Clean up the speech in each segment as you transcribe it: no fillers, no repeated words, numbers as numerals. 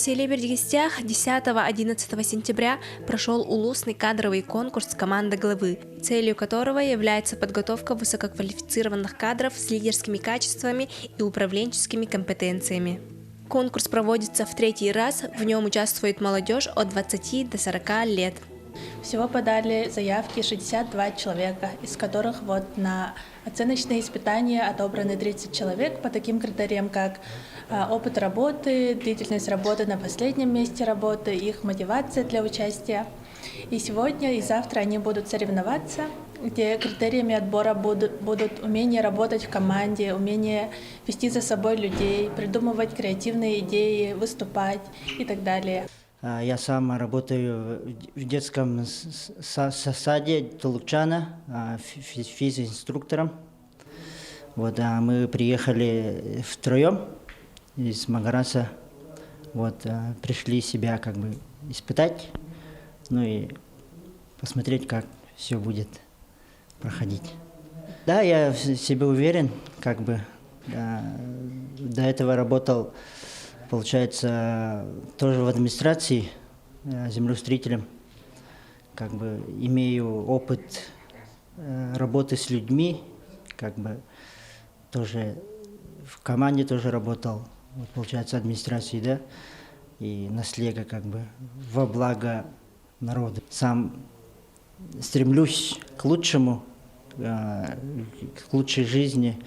селе Бердигистях 10-11 сентября прошел улусный кадровый конкурс команды главы, целью которого является подготовка высококвалифицированных кадров с лидерскими качествами и управленческими компетенциями. Конкурс проводится в третий раз, в нем участвует молодежь от 20 до 40 лет. Всего подали заявки 62 человека, из которых на оценочные испытания отобраны 30 человек по таким критериям, как опыт работы, длительность работы на последнем месте работы, их мотивация для участия. И сегодня и завтра они будут соревноваться, где критериями отбора будут умение работать в команде, умение вести за собой людей, придумывать креативные идеи, выступать и так далее. Я сам работаю в детском саде Толукчана физинструктором. Мы приехали втроем из Магараса. Пришли себя испытать, и посмотреть, как все будет проходить. Да, я в себе уверен, до этого работал, получается, тоже в администрации землеустроителем. Имею опыт работы с людьми, тоже в команде тоже работал, получается, администрации, да, и наследие во благо народа. Сам стремлюсь к лучшему, к лучшей жизни,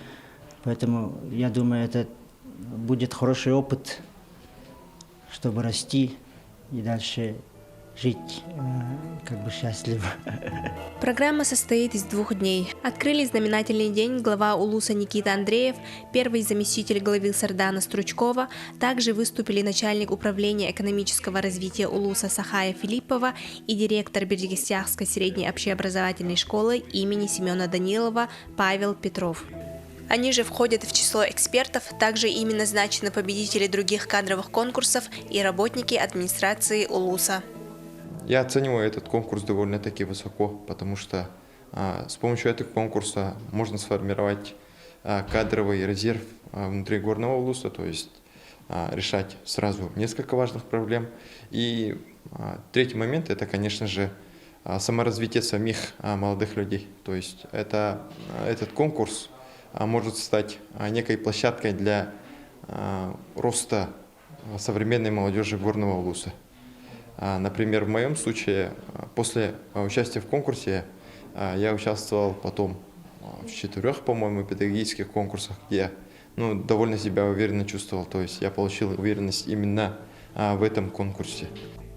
поэтому я думаю, это будет хороший опыт, чтобы расти и дальше жить счастливо. Программа состоит из 2 дней. Открыли знаменательный день глава Улуса Никита Андреев, первый заместитель главы Сардана Стручкова, также выступили начальник управления экономического развития Улуса Сахая Филиппова и директор Бердигистяхской средней общеобразовательной школы имени Семена Данилова Павел Петров. Они же входят в число экспертов, также ими назначены победители других кадровых конкурсов и работники администрации Улуса. Я оцениваю этот конкурс довольно-таки высоко, потому что с помощью этого конкурса можно сформировать кадровый резерв внутри горного Улуса, то есть решать сразу несколько важных проблем. И третий момент – это, конечно же, саморазвитие самих молодых людей. То есть этот конкурс может стать некой площадкой для роста современной молодежи горного Улуса. Например, в моем случае, после участия в конкурсе, я участвовал потом в 4, по-моему, педагогических конкурсах, где я довольно себя уверенно чувствовал. То есть я получил уверенность именно в этом конкурсе.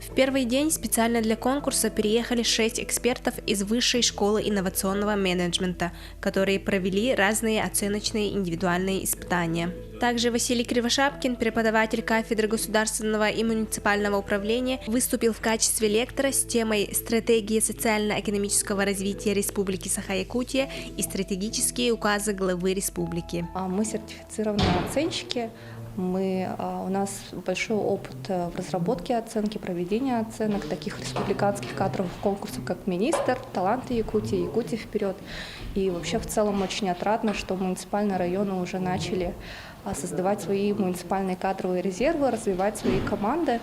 В первый день специально для конкурса приехали 6 экспертов из Высшей школы инновационного менеджмента, которые провели разные оценочные индивидуальные испытания. Также Василий Кривошапкин, преподаватель кафедры государственного и муниципального управления, выступил в качестве лектора с темой «Стратегия социально-экономического развития Республики Саха-Якутия и стратегические указы главы республики». Мы сертифицированные оценщики. У нас большой опыт в разработке оценки, проведении оценок таких республиканских кадровых конкурсов, как «Министр», «Таланты Якутии», «Якутия вперед». И вообще в целом очень отрадно, что муниципальные районы уже начали создавать свои муниципальные кадровые резервы, развивать свои команды.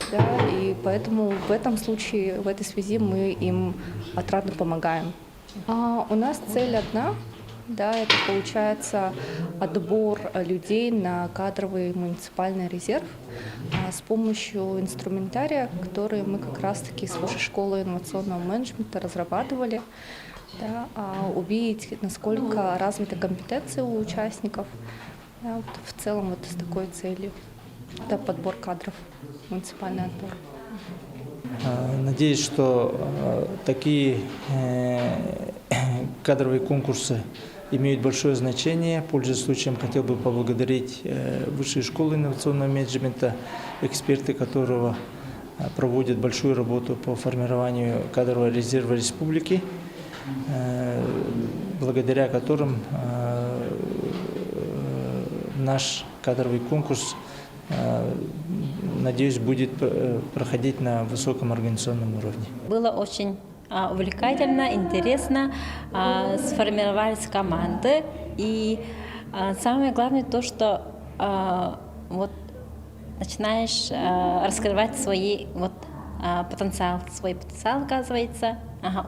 Да, и поэтому в этом случае, в этой связи мы им отрадно помогаем. У нас цель одна. Да, это получается отбор людей на кадровый муниципальный резерв с помощью инструментария, который мы как раз-таки с Высшей школы инновационного менеджмента разрабатывали, да, увидеть, насколько развиты компетенции у участников, да, в целом с такой целью. Это подбор кадров, муниципальный отбор. Надеюсь, что такие кадровые конкурсы имеют большое значение. Пользуясь случаем, хотел бы поблагодарить Высшую школу инновационного менеджмента, эксперты которого проводят большую работу по формированию кадрового резерва республики, благодаря которым наш кадровый конкурс, надеюсь, будет проходить на высоком организационном уровне. Было очень увлекательно, интересно, сформировались команды. И самое главное то, что начинаешь раскрывать свой потенциал, оказывается.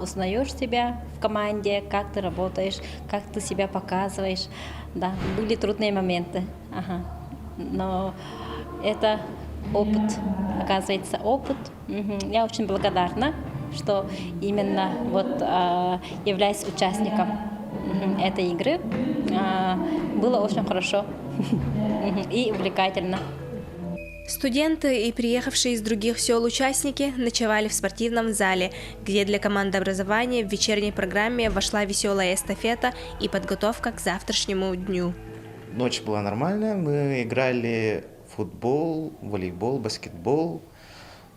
Узнаешь себя в команде, как ты работаешь, как ты себя показываешь. Да, были трудные моменты, но это опыт, оказывается, опыт. Я очень благодарна, что именно являюсь участником этой игры. Было очень хорошо и увлекательно. Студенты и приехавшие из других сел участники ночевали в спортивном зале, где для команды образования в вечерней программе вошла веселая эстафета и подготовка к завтрашнему дню. Ночь была нормальная, мы играли в футбол, волейбол, баскетбол.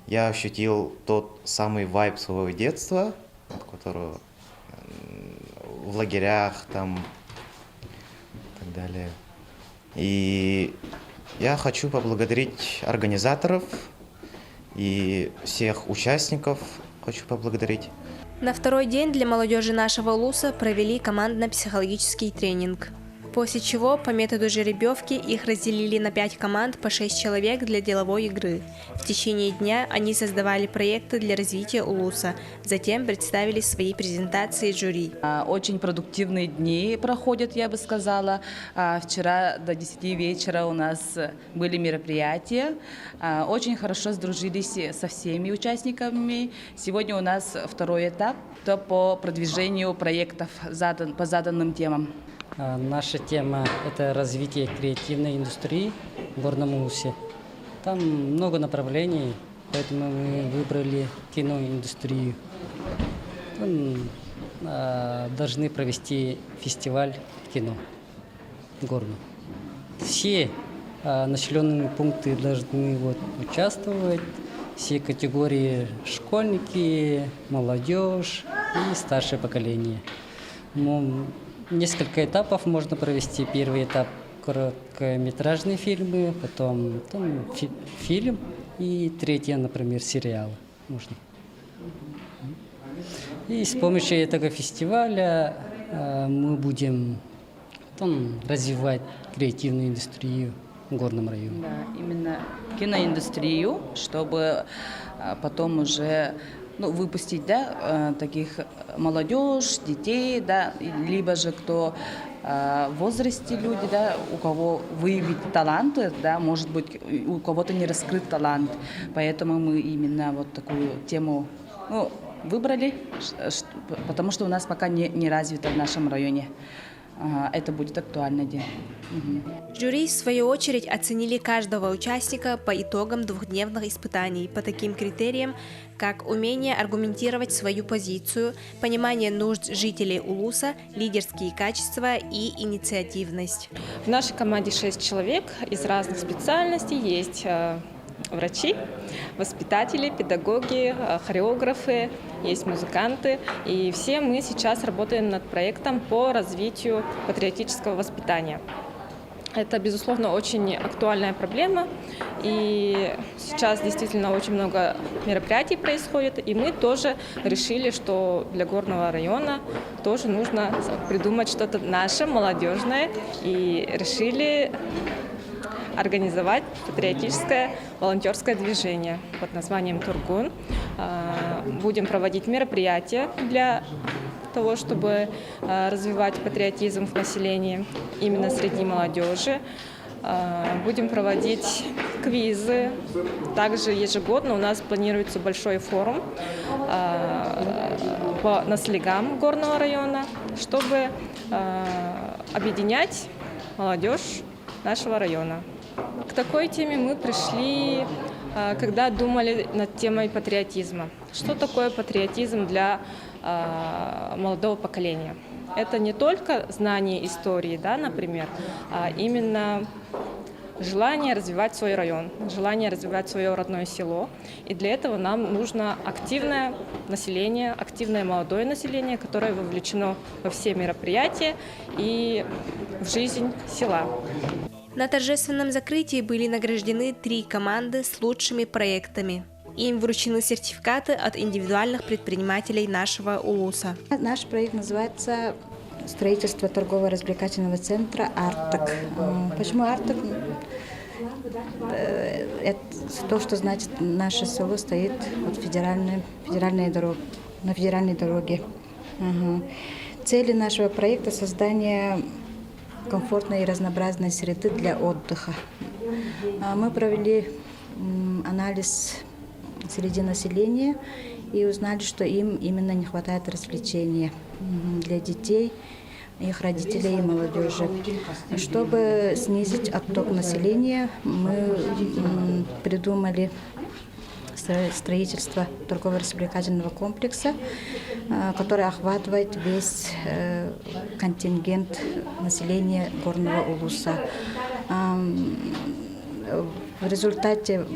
Я ощутил тот самый вайб своего детства, которого в лагерях там и так далее. И я хочу поблагодарить организаторов и всех участников. Хочу поблагодарить. На второй день для молодежи нашего улуса провели командно-психологический тренинг. После чего по методу жеребьевки их разделили на 5 команд по 6 человек для деловой игры. В течение дня они создавали проекты для развития улуса, затем представили свои презентации жюри. Очень продуктивные дни проходят, я бы сказала. Вчера до 10 вечера у нас были мероприятия. Очень хорошо сдружились со всеми участниками. Сегодня у нас второй этап по продвижению проектов по заданным темам. Наша тема – это развитие креативной индустрии в Горном Улусе. Там много направлений, поэтому мы выбрали киноиндустрию. Там должны провести фестиваль кино горно. Все населенные пункты должны участвовать, все категории – школьники, молодежь и старшее поколение. Несколько этапов можно провести. Первый этап – короткометражные фильмы, потом фильм и третий, например, сериал можно. И с помощью этого фестиваля мы будем развивать креативную индустрию в Горном районе. Да, именно киноиндустрию, чтобы потом уже выпустить таких молодежь, детей, либо же кто в возрасте люди, у кого выявить таланты, может быть, у кого-то не раскрыт талант. Поэтому мы именно такую тему выбрали, потому что у нас пока не развито в нашем районе. Это будет актуальный день. Жюри, в свою очередь, оценили каждого участника по итогам двухдневных испытаний по таким критериям, как умение аргументировать свою позицию, понимание нужд жителей улуса, лидерские качества и инициативность. В нашей команде 6 человек из разных специальностей. Есть врачи, воспитатели, педагоги, хореографы, есть музыканты. И все мы сейчас работаем над проектом по развитию патриотического воспитания. Это, безусловно, очень актуальная проблема. И сейчас действительно очень много мероприятий происходит. И мы тоже решили, что для Горного района тоже нужно придумать что-то наше, молодежное. И решили организовать патриотическое волонтерское движение под названием «Тургун». Будем проводить мероприятия для того, чтобы развивать патриотизм в населении именно среди молодежи. Будем проводить квизы. Также ежегодно у нас планируется большой форум по наслегам Горного района, чтобы объединять молодежь нашего района. К такой теме мы пришли, когда думали над темой патриотизма. Что такое патриотизм для молодого поколения? Это не только знание истории, например, а именно желание развивать свой район, желание развивать свое родное село. И для этого нам нужно активное население, активное молодое население, которое вовлечено во все мероприятия и в жизнь села. На торжественном закрытии были награждены 3 команды с лучшими проектами. Им вручены сертификаты от индивидуальных предпринимателей нашего улуса. Наш проект называется «Строительство торгово-развлекательного центра «Артек». Почему «Артек»? это то, что значит наше село стоит вот на федеральной дороге. Ага. Цели нашего проекта — создание комфортной и разнообразной среды для отдыха. Мы провели анализ среди населения и узнали, что им именно не хватает развлечения для детей, их родителей и молодежи. Чтобы снизить отток населения, мы придумали строительство торгово-развлекательного комплекса, который охватывает весь контингент населения Горного Улуса. В результате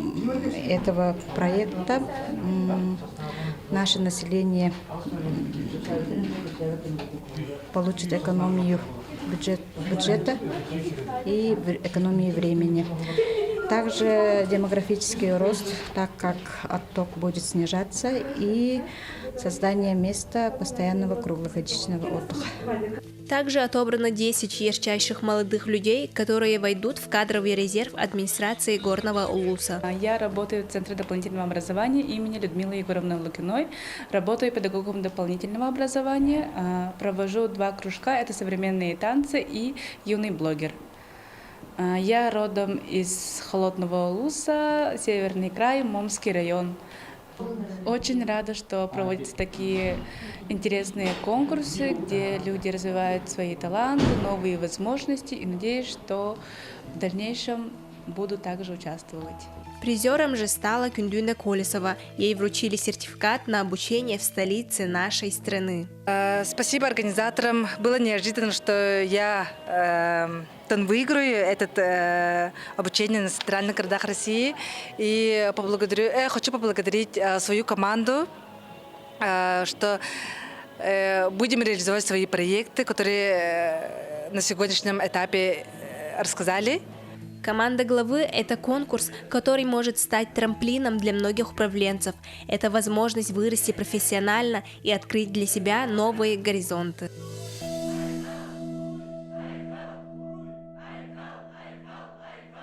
этого проекта наше население получит экономию бюджета и экономию времени. Также демографический рост, так как отток будет снижаться, и создание места постоянного круглогодичного отдыха. Также отобрано 10 ярчайших молодых людей, которые войдут в кадровый резерв администрации Горного Улуса. Я работаю в Центре дополнительного образования имени Людмилы Егоровны Лукиной. Работаю педагогом дополнительного образования. Провожу 2 кружка. Это современные танцы и юный блогер. Я родом из Холодного Улуса, Северный край, Момский район. Очень рада, что проводятся такие интересные конкурсы, где люди развивают свои таланты, новые возможности, и надеюсь, что в дальнейшем буду также участвовать. Призером же стала Кюндюна Колесова. Ей вручили сертификат на обучение в столице нашей страны. Спасибо организаторам. Было неожиданно, что я выиграю это обучение на центральных городах России. И хочу поблагодарить свою команду, что будем реализовать свои проекты, которые на сегодняшнем этапе рассказали. Команда главы – это конкурс, который может стать трамплином для многих управленцев. Это возможность вырасти профессионально и открыть для себя новые горизонты.